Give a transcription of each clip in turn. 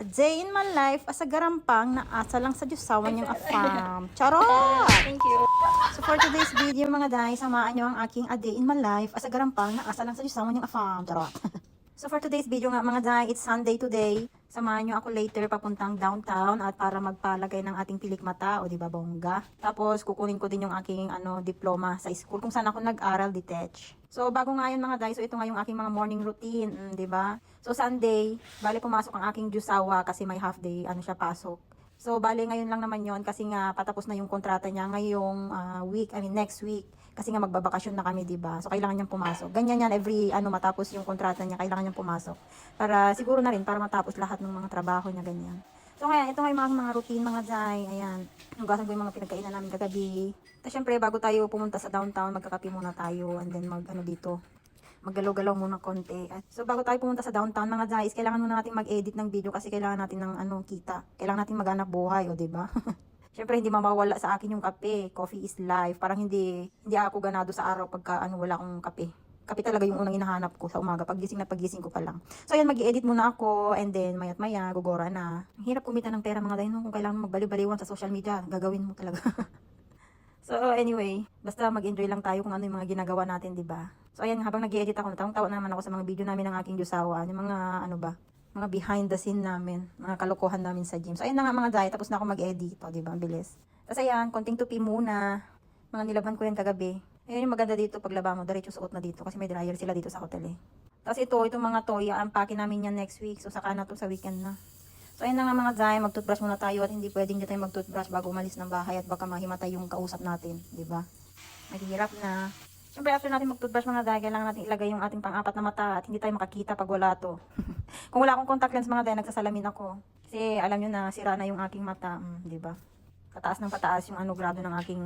A day in my life as a garampang na asa lang sa Diyosawan niyang afam. Charot! Thank you. So for today's video mga day, samaan niyo ang aking a day in my life as a garampang na asa lang sa Diyosawan niyang afam. Charot! So for today's video nga mga day, it's Sunday today. Samahan niyo ako later papuntang downtown at para magpalagay ng ating pilikmata o di ba bongga. Tapos kukunin ko din yung aking diploma sa school kung saan ako nag-aral detach. So bago nga yun mga day, so ito nga yung aking mga morning routine, di ba? So Sunday, bali pumasok ang aking Diyosawa kasi may half day siya pasok. So bali ngayon lang naman yon kasi nga patapos na yung kontrata niya ngayong next week. Kasi nga magbabakasyon na kami, di ba? So kailangan niyang pumasok. Ganyan yan every matapos yung kontrata niya, kailangan niyang pumasok. Para siguro na rin para matapos lahat ng mga trabaho niya ganyan. So kaya ito nga yung mga routine mga day. Ayan. Hugasan ko yung mga pinagkainan namin kagabi. Tapos syempre bago tayo pumunta sa downtown, magkakape muna tayo and then dito. Maggalaw-galaw muna konti. So bago tayo pumunta sa downtown mga guys, kailangan muna natin mag-edit ng video kasi kailangan natin ng kita. Kailangan natin maghanap buhay, o di ba? Syempre hindi mawawala sa akin yung kape. Coffee is life. Parang hindi ako ganado sa araw pagka wala akong kape. Kape talaga yung unang hinahanap ko sa umaga, pagising ko pa lang. So ayan, mag-i-edit muna ako and then mayat maya gugora na. Ang hirap kumita ng pera mga dahil kung kailangan magbaliw-baliwan sa social media, gagawin mo talaga. So anyway, basta mag-enjoy lang tayo kung ano yung mga ginagawa natin, di ba? So ayan, habang nag-i-edit ako, natawang-tawa naman ako sa mga video namin ng aking Diyosawa, yung mga mga behind the scene namin, mga kalokohan namin sa gym. So ayan na nga mga day, tapos na ako mag-edit, di ba? Bilis. Tapos ayan, konting tupi muna. Mga nilaban ko yan kagabi. Ayun yung maganda dito, paglaba mo, diretso suot na dito kasi may dryer sila dito sa hotel eh. Tapos itong mga toy, unpacking namin yan next week. So saka na to sa weekend na. So ayun na nga mga day, mag-toothbrush muna tayo at hindi pwedeng dito tayo mag-toothbrush bago umalis ng bahay at baka mahimatay yung kausap natin, di ba? Maghihirap na. Siyempre after natin mag-toothbrush mga day, kailangan natin ilagay yung ating pang-apat na mata at hindi tayo makakita pag wala to. Kung wala akong contact lens mga day, nagsasalamin ako. Kasi alam nyo na sira na yung aking mata, di ba? Pataas ng pataas yung grado ng aking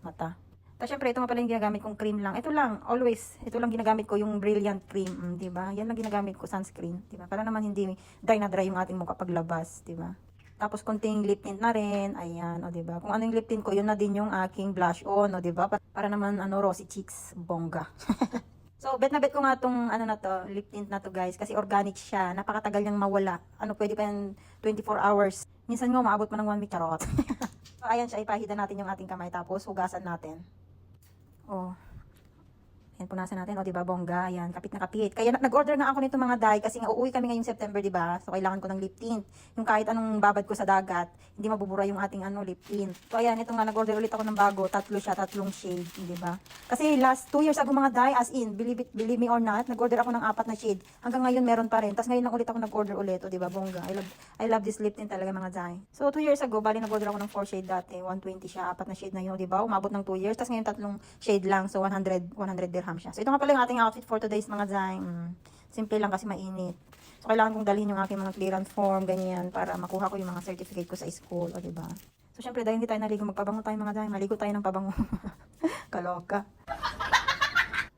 mata. Tapos syempre ito nga pala yung ginagamit kong cream lang. Ito lang, always. Ito lang ginagamit ko yung Brilliant Cream, di ba? Yan lang ginagamit ko, sunscreen, di ba? Para naman hindi dry na dry yung ating mukha paglabas, di ba? Tapos konting lip tint na rin, ayan, o di ba? Kung ano yung lip tint ko, yun na din yung aking blush on, o di ba? Para naman rosy cheeks, bongga. So, bet na bet ko nga tong lip tint na to guys, kasi organic siya, napakatagal niyang mawala. Pwede pa yan 24 hours. Minsan nga maabot pa ng 1 week, charot. So, ayan siya, ipahida natin yung ating kamay, tapos hugasan natin. Oh. Ayan, punasan natin, o diba, bongga, ayan, kapit na kapit. Kaya nag-order nga ako nito mga day, kasi nga uuwi kami ngayong September, diba? So, kailangan ko ng lip tint. Yung kahit anong babad ko sa dagat, hindi mabubura yung ating lip tint. So, ayan, ito nga, nag-order ulit ako ng bago, tatlong shade, diba? Kasi last 2 years ago mga day, as in, believe me or not, nag-order ako ng 4 na shade. Hanggang ngayon meron pa rin. Tapos ngayon lang ulit ako nag-order ulit, o diba, bongga. I love this lip tint talaga mga day. So, 2 years ago, bali nag-order ako ng 4 shade dati, 120 siya, 4 na shade na yun, diba? Umabot ng 2 years. Tapos ngayon 3 shade lang, so 100 dirham siya. So, ito nga pala yung ating outfit for today's mga day. Simple lang kasi mainit. So, kailangan kong dalhin yung aking mga clearance form, ganyan, para makuha ko yung mga certificate ko sa school, o diba? So, syempre, dahil hindi tayo naligo, magpabango tayo mga day. Maligo tayo ng pabango. Kaloka.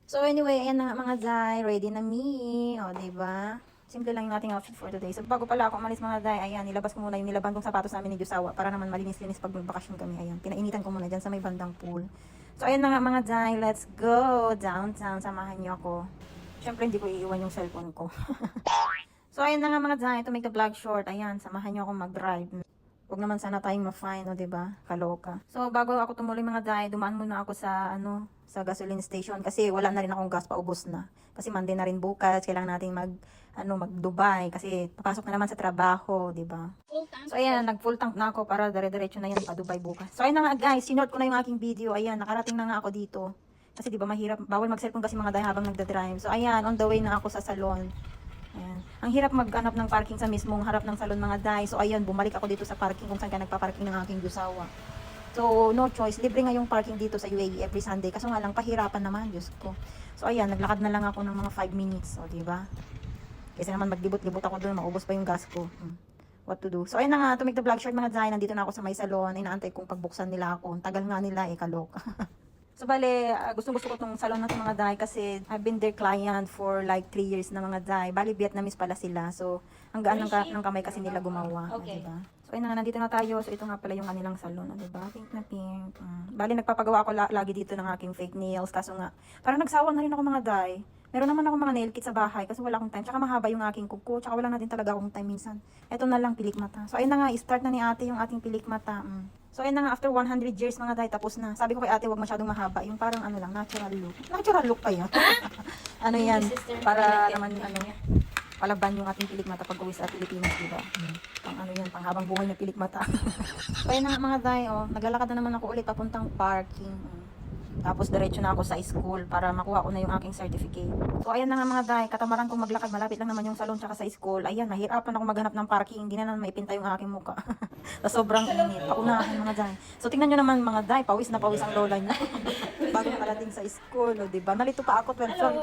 So, anyway, ayan na mga day. Ready na me. O, diba? Simple lang yung ating outfit for today. So, bago pala ako umalis mga day, ayan, nilabas ko muna yung nilaban kong sapatos namin ni Diyosawa para naman malinis-linis pag magbakasyon kami. Ayan, pinainitan ko muna dyan sa may bandang pool. So, ayan na nga mga day, let's go downtown. Samahan niyo ako. Siyempre, hindi ko iiwan yung cellphone ko. So, ayan na nga mga day, to make the vlog short. Ayan, samahan niyo ako mag-drive. Huwag naman sana tayong ma-fine, o diba? Kaloka. So, bago ako tumuloy mga day, dumaan muna ako sa, sa gasoline station. Kasi wala na rin akong gas, paubos na. Kasi Monday na rin bukas, kailangan natin mag-Dubai. Kasi papasok na naman sa trabaho, diba? So, ayan, nag-full tank na ako para dire-diretso na yan pa Dubai bukas. So, ayan na nga guys, sinort ko na yung aking video. Ayan, nakarating na nga ako dito. Kasi diba mahirap, bawal mag-cellphone kasi mga day habang nagda-drive. So, ayan, on the way na ako sa salon. Ayan. Ang hirap maghanap ng parking sa mismong harap ng salon mga day. So ayan, bumalik ako dito sa parking kung saan ka nagpa-parking ng aking Diyosawa. So no choice, libre nga yung parking dito sa UAE every Sunday. Kaso nga lang, pahirapan naman, Diyos ko. So ayan, naglakad na lang ako ng mga 5 minutes. O diba? Kasi naman maglibot-libot ako doon, maubos pa yung gas ko. What to do? So ayun na nga, to make the vlog short mga day, nandito na ako sa may salon. Inaantay kong pagbuksan nila ako. Ang tagal nga nila kaloka. So, bale, gustong-gusto ko tong salon na itong mga day kasi I've been their client for like 3 years na mga day. Bali, Vietnamese pala sila. So, ang gaan ng kamay kasi nila gumawa. Okay. Diba? So, ayun na, nandito na tayo. So, ito nga pala yung kanilang salon. Diba? Pink na pink. Bali, nagpapagawa ako lagi dito ng aking fake nails. Kaso nga, parang nagsawa na rin ako mga day. Meron naman ako mga nail kit sa bahay kasi wala akong time. Tsaka mahaba yung aking kuko. Tsaka wala na din talaga akong time minsan. Ito na lang, pilik mata. So, ayun na nga, start na ni ate yung ating pilik mata. So, ayun na nga, after 100 years mga day, tapos na. Sabi ko kay ate, wag masyadong mahaba. Yung parang ano lang, natural look. Natural look pa yan. Ano yan, para naman, ano, palaban yung ating pilik mata pag uwi sa Pilipinas, diba? Pang ano yan, pang habang buhay na pilik mata. So, ayun na nga mga day, oh, naglalakad na naman ako ulit papuntang parking. Tapos diretso na ako sa school para makuha ko na yung aking certificate. So ayan na nga mga day, katamaran kong maglakad, malapit lang naman yung salon tsaka sa school. Ayan, nahirapan ako maghanap ng parking, hindi na naman maipinta yung aking muka. Sa sobrang init, paunahan mga day. So tingnan nyo naman mga day, pawis na pawis ang lola niya. Bago nakarating sa school, o, diba? Nalito pa ako, 12th floor,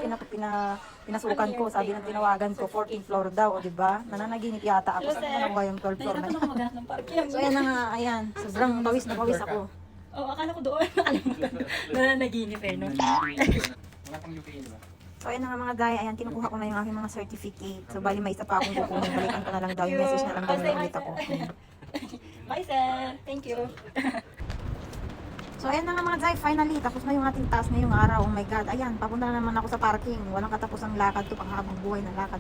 pinasukan ko, sabi ng tinawagan ko, 14th floor daw, o, diba? Nananaginip yata ako, sabi na yung 12th floor na Nahirapan ako maghanap ng parking. So ayan na nga, ayan, sobrang pawis na pawis ako. Oh, akala ko doon. Nakalimutan. Nananaginip eh, no? Wala pang UP, di ba? So ayun na nga mga day, ayan, kinukuha ko na yung aking mga certificate. So bali may isa pa akong kukunin, balikan ko na lang daw, yung message na lang daw na ulit ako. Bye, sir. Thank you. So ayan na nga mga day, finally, tapos na yung ating task ngayong araw. Oh my God, ayan, papunta na naman ako sa parking. Walang katapusang lakad to, panghabang buhay na lakad.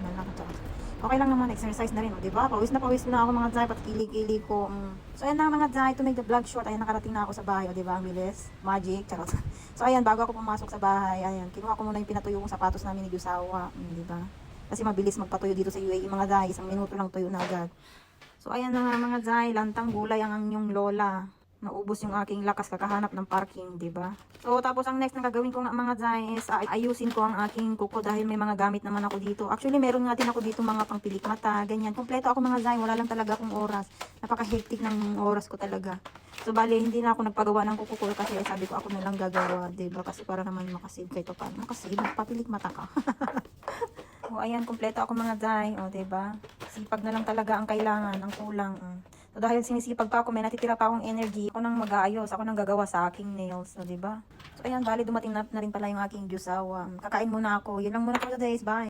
Okay lang naman, exercise na rin, oh, diba? Pawis na ako mga day, pati kilig-kilig ko. So ayan na mga day, to make the vlog short, ayan, nakarating na ako sa bahay, oh, diba? Ang bilis, magic, charot. So ayan, bago ako pumasok sa bahay, ayan, kinuha ko muna yung pinatuyo kong sapatos namin ni Yusawa, diba? Kasi mabilis magpatuyo dito sa UAE mga day, isang minuto lang tuyo na agad. So ayan na nga mga day, lantang gulay ang inyong lola. Naubos yung aking lakas kakahanap ng parking, di ba? So, tapos ang next na gagawin ko nga mga day is ayusin ko ang aking kuko dahil may mga gamit naman ako dito. Actually, meron nga din ako dito mga pangpilik mata, ganyan. Kompleto ako mga day, wala lang talaga akong oras. Napaka-hectic ng oras ko talaga. So, bali, hindi na ako nagpagawa ng kuko ko kasi sabi ko ako na lang gagawa, di ba? Kasi para naman makasave kahit pa paano. Makasave, papilik mata ka. O, ayan, kompleto ako mga day, o, di ba? Sipag na lang talaga ang kailangan, ang kulang. So, dahil sinisipag pa ako, may natitira pa akong energy, ako nang mag-aayos, ako nang gagawa sa aking nails, so, diba? So, ayan, bali, dumating na rin pala yung aking jusawa. Kakain muna ako. Yun lang muna for today, bye!